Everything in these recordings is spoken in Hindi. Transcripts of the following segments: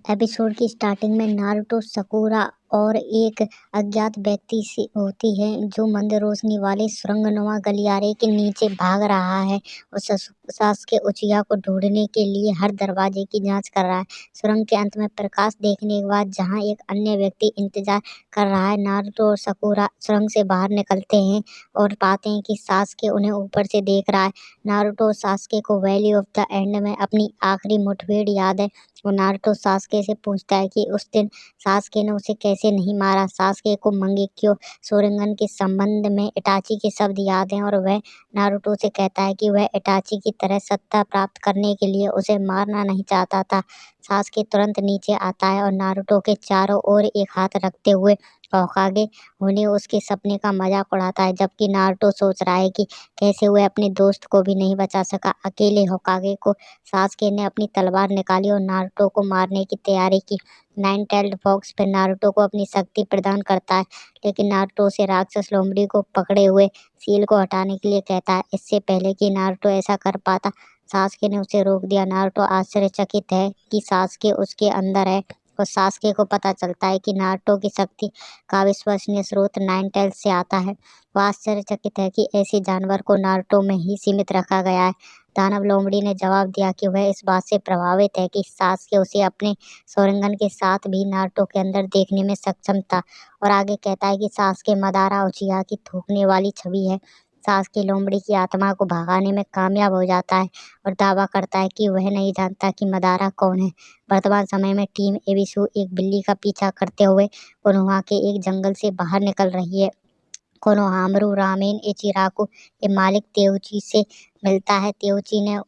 एपिसोड की स्टार्टिंग में नारुतो साकुरा और एक अज्ञात व्यक्ति से होती है जो मंद रोशनी वाले सुरंगनुमा गलियारे के नीचे भाग रहा है और सासुके उचिया को ढूंढने के लिए हर दरवाजे की जांच कर रहा है। सुरंग के अंत में प्रकाश देखने के बाद जहां एक अन्य व्यक्ति इंतजार कर रहा है, नारुतो और साकुरा सुरंग से बाहर निकलते हैं और पाते हैं कि सासुके उन्हें ऊपर से देख रहा है। नारुतो और सासुके को वैली ऑफ द एंड में अपनी आखिरी मुठभेड़ याद है और नारुतो सासुके से पूछता है कि उस दिन सासुके ने उसे कैसे नहीं मारा। सासुके को मंगेक्यो शोरिंगन के संबंध में इटाची के शब्द याद हैं और वह नारुतो से कहता है कि वह इटाची की तरह सत्ता प्राप्त करने के लिए उसे मारना नहीं चाहता था। सासुके तुरंत नीचे आता है और नारुतो के चारों ओर एक हाथ रखते हुए होकागे होने उसके सपने का मजाक उड़ाता है, जबकि नारुतो सोच रहा है कि कैसे वह अपने दोस्त को भी नहीं बचा सका। अकेले होकागे को सासुके ने अपनी तलवार निकाली और नारुतो को मारने की तैयारी की। नाइन टेल्ड फॉक्स फिर नारुतो को अपनी शक्ति प्रदान करता है, लेकिन नारुतो उसे राक्षस लोमड़ी को पकड़े हुए सील को हटाने के लिए कहता है। इससे पहले कि नारुतो ऐसा कर पाता, सासुके ने उसे रोक दिया। नारुतो आश्चर्यचकित है कि सासुके उसके अंदर है और सासुके को पता चलता है कि नारुतो की शक्ति का विश्वसनीय स्रोत नाइन टेल्स से आता है। वह आश्चर्यचकित है कि ऐसे जानवर को नारुतो में ही सीमित रखा गया है। दानव लोमड़ी ने जवाब दिया कि वह इस बात से प्रभावित है कि सासुके उसे अपने शोरिंगन के साथ भी नारुतो के अंदर देखने में सक्षम था, और आगे कहता है कि सासुके मदारा उचिहा की थूकने वाली छवि है। सासुके लोमड़ी की आत्मा को भगाने में कामयाब हो जाता है और दावा करता है कि वह नहीं जानता कि मदारा कौन है। वर्तमान समय में टीम एबिसु एक बिल्ली का पीछा करते हुए कोनोहा के एक जंगल से बाहर निकल रही है। कोनोहामारू रामेन इचिराको के मालिक तेउची से मिलता है। तेउची ने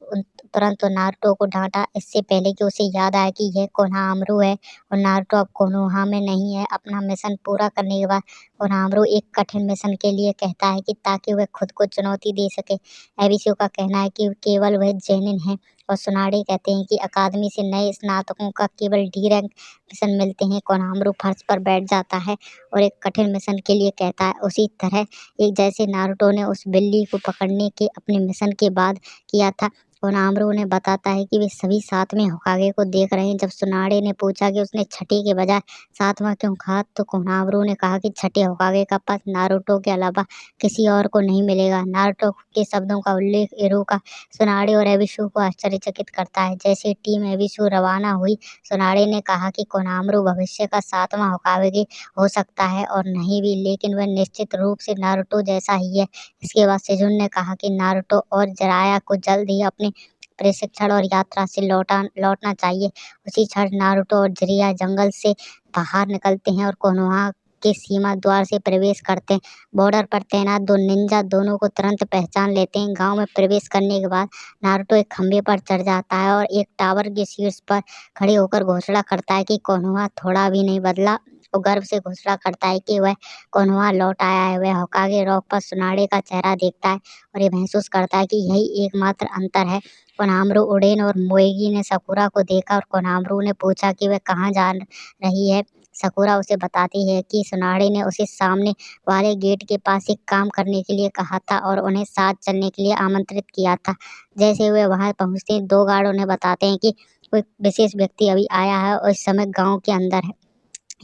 तुरंत नारुतो को डांटा, इससे पहले कि उसे याद आए कि यह कोनोहामारू है और नारुतो अब कोनोहा में नहीं है। अपना मिशन पूरा करने के बाद कोनोहामारू एक कठिन मिशन के लिए कहता है कि ताकि वह खुद को चुनौती दे सके। एबिसु का कहना है कि केवल वह जेनिन है और सुनाडे कहते हैं कि अकादमी से नए स्नातकों का केवल डी रैंक मिशन मिलते हैं। कोनोहामारू फर्श पर बैठ जाता है और एक कठिन मिशन के लिए कहता है, उसी तरह एक जैसे नारुतो ने उस बिल्ली को पकड़ने के अपने मिशन के बाद किया था। कोनोहामारू उन्हें बताता है कि वे सभी साथ में होकागे को देख रहे हैं। जब सुनाडे ने पूछा कि उसने छठे के बजाय सातवां क्यों कहा, तो कोनोहामारू ने कहा कि छठे होकागे का पद नारुतो के अलावा किसी और को नहीं मिलेगा। नारुतो के शब्दों का उल्लेख इरुका, सुनाडे और एबिसु को आश्चर्यचकित करता है। जैसे टीम एबिसु रवाना हुई, सुनाडे ने कहा कि कोनोहामारू भविष्य का सातवां होकागे हो सकता है और नहीं भी, लेकिन वह निश्चित रूप से नारुतो जैसा ही है। इसके बाद सेजुन ने कहा कि नारुतो और जिराया को जल्द ही अपने प्रशिक्षण और यात्रा से लौटना चाहिए। उसी क्षण नारुतो और जिरिया जंगल से बाहर निकलते हैं और कोनोहा के सीमा द्वार से प्रवेश करते हैं। बॉर्डर पर तैनात दो निंजा दोनों को तुरंत पहचान लेते हैं। गांव में प्रवेश करने के बाद नारुतो एक खंभे पर चढ़ जाता है और एक टावर के शीर्ष पर खड़े होकर घोषणा करता है कि कोनोहा थोड़ा भी नहीं बदला और गर्व से घोषणा करता है कि वह कोनोहा लौट आया है। वह होकागे रॉक पर सुनाडे का चेहरा देखता है और ये महसूस करता है कि यही एकमात्र अंतर है। कोनोहामारू उडेन और मोएगी ने साकुरा को देखा और कोनोहामारू ने पूछा कि वह कहाँ जा रही है। साकुरा उसे बताती है कि सुनाडे ने उसे सामने वाले गेट के पास एक काम करने के लिए कहा था और उन्हें साथ चलने के लिए आमंत्रित किया था। जैसे वे वहां पहुंचते हैं, दो गार्ड उन्हें बताते हैं कि कोई विशेष व्यक्ति अभी आया है और इस समय गांव के अंदर है।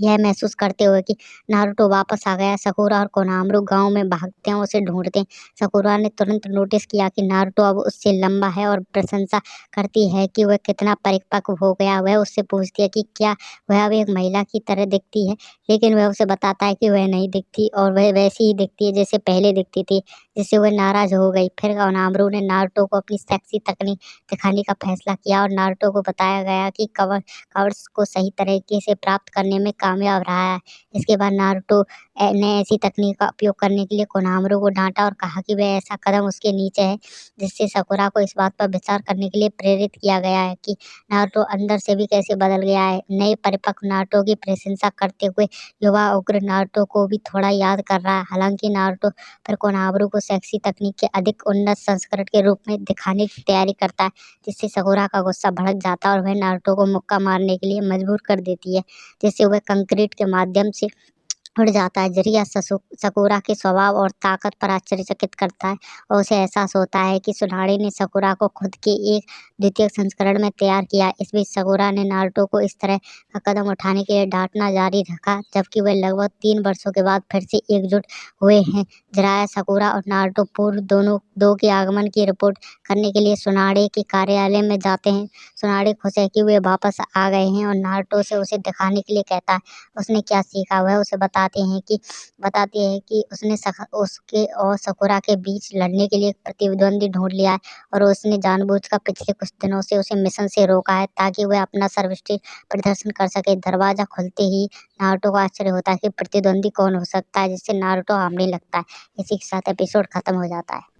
यह महसूस करते हुए कि नारुतो वापस आ गया, साकुरा और कोनोहामारू गांव में भागते हैं, उसे ढूंढते हैं। साकुरा ने तुरंत नोटिस किया कि नारुतो अब उससे लंबा है और प्रशंसा करती है कि वह कितना परिपक्व हो गया। वह उससे पूछती है कि क्या वह अब एक महिला की तरह दिखती है, लेकिन वह उसे बताता है कि वह नहीं दिखती और वह वैसी ही दिखती है जैसे पहले दिखती थी, जिससे वह नाराज हो गई। फिर कोनोहामारू ने नारुतो को अपनी सेक्सी तकनीक दिखाने का फैसला किया और नारुतो को बताया गया कि कवर्स को सही तरीके से प्राप्त करने में कामयाब रहा है। इसके बाद नारुतो ने ऐसी तकनीक का उपयोग करने के लिए कोनोहामारू को डांटा और कहा कि वह ऐसा कदम उसके नीचे है, जिससे साकुरा को इस बात पर विचार करने के लिए प्रेरित किया गया है कि नारुतो अंदर से भी कैसे बदल गया है। नए परिपक्व नारुतो की प्रशंसा करते हुए युवा उग्र नारुतो को भी थोड़ा याद कर रहा है। हालांकि नारुतो फिर कोनोहामारू को सेक्सी तकनीक के अधिक उन्नत संस्करण के रूप में दिखाने की तैयारी करता है, जिससे साकुरा का गुस्सा भड़क जाता है और वह नारुतो को मुक्का मारने के लिए मजबूर कर देती है, जिससे वह कंक्रीट के माध्यम से उड़ जाता है। जिरिया सकुरा के स्वभाव और ताकत पर आश्चर्यचकित करता है और उसे एहसास होता है कि सुनाड़ी ने सकुरा को खुद के एक द्वितीय संस्करण में तैयार किया। इस बीच सकुरा ने नारुतो को इस तरह का कदम उठाने के लिए डांटना जारी रखा, जबकि वे लगभग 3 वर्षों के बाद फिर से एकजुट हुए हैं। जिराया सकुरा और नारुतो पूर्व दोनों दो के आगमन की रिपोर्ट करने के लिए सुनाड़े के कार्यालय में जाते हैं। सुनाड़े खुश है कि वे वापस आ गए हैं और नारुतो से उसे दिखाने के लिए कहता है उसने क्या सीखा। वह उसे बताती है कि उसने उसके और सकुरा के बीच लड़ने के लिए एक प्रतिद्वंदी ढूंढ लिया है और उसने जानबूझकर पिछले कुछ दिनों से उसे मिशन से रोका है ताकि वह अपना सर्वश्रेष्ठ प्रदर्शन कर सके। दरवाजा खुलते ही नारुतो को आश्चर्य होता है कि प्रतिद्वंदी कौन हो सकता है, जिससे नारुतो हारने लगता है। इसी के साथ एपिसोड खत्म हो जाता है।